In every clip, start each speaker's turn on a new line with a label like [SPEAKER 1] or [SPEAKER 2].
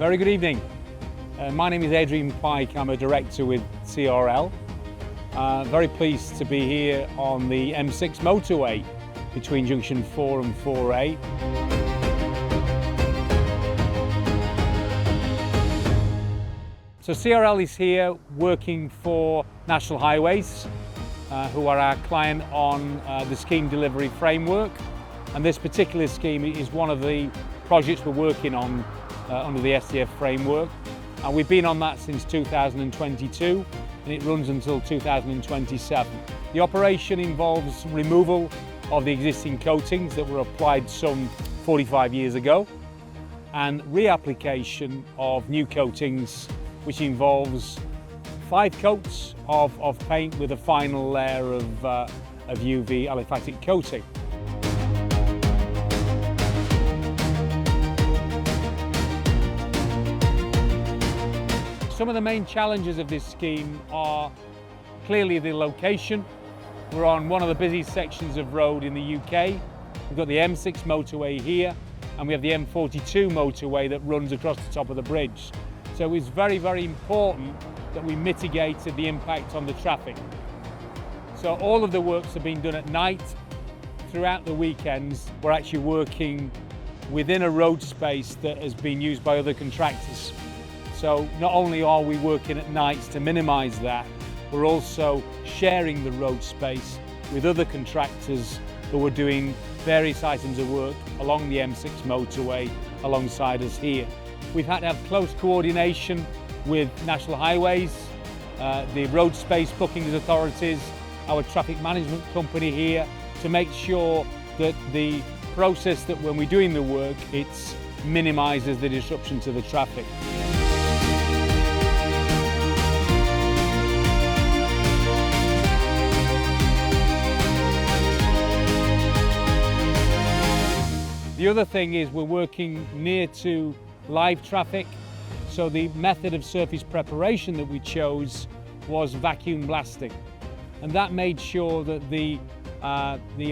[SPEAKER 1] Very good evening. My name is Adrian Pike. I'm a director with CRL. Very pleased to be here on the M6 motorway between junction 4 and 4A. So CRL is here working for National Highways, who are our client on the scheme delivery framework. And this particular scheme is one of the projects we're working on under the SDF framework. And we've been on that since 2022 and it runs until 2027. The operation involves removal of the existing coatings that were applied some 45 years ago and reapplication of new coatings, which involves 5 coats of paint with a final layer of UV aliphatic coating. Some of the main challenges of this scheme are clearly the location. We're on one of the busiest sections of road in the UK. We've got the M6 motorway here and we have the M42 motorway that runs across the top of the bridge. So it's very, very important that we mitigated the impact on the traffic. So all of the works have been done at night. Throughout the weekends, we're actually working within a road space that has been used by other contractors. So not only are we working at nights to minimise that, we're also sharing the road space with other contractors who are doing various items of work along the M6 motorway alongside us here. We've had to have close coordination with National Highways, the road space bookings authorities, our traffic management company here, to make sure that the process that when we're doing the work, it minimises the disruption to the traffic. The other thing is we're working near to live traffic, so the method of surface preparation that we chose was vacuum blasting, and that made sure that the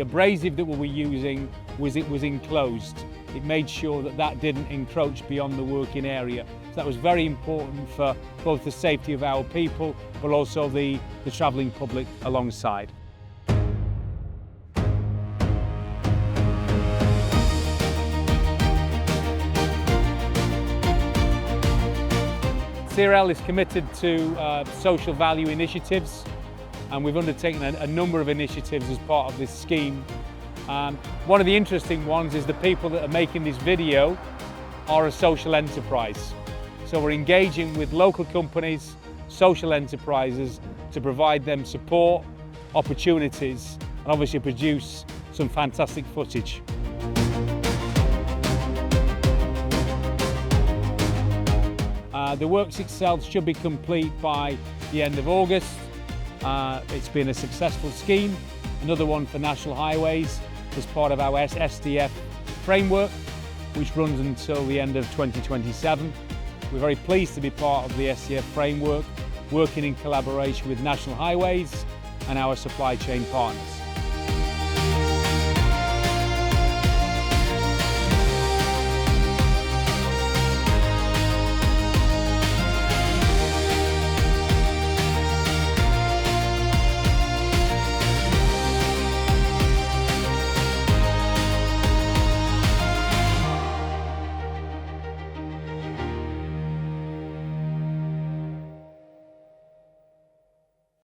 [SPEAKER 1] abrasive that we were using was enclosed. It made sure that that didn't encroach beyond the working area. So that was very important for both the safety of our people, but also the travelling public alongside. CRL is committed to social value initiatives, and we've undertaken a number of initiatives as part of this scheme. One of the interesting ones is the people that are making this video are a social enterprise. So we're engaging with local companies, social enterprises, to provide them support, opportunities, and obviously produce some fantastic footage. The works itself should be complete by the end of August. It's been a successful scheme, another one for National Highways as part of our SDF framework, which runs until the end of 2027. We're very pleased to be part of the SDF framework, working in collaboration with National Highways and our supply chain partners.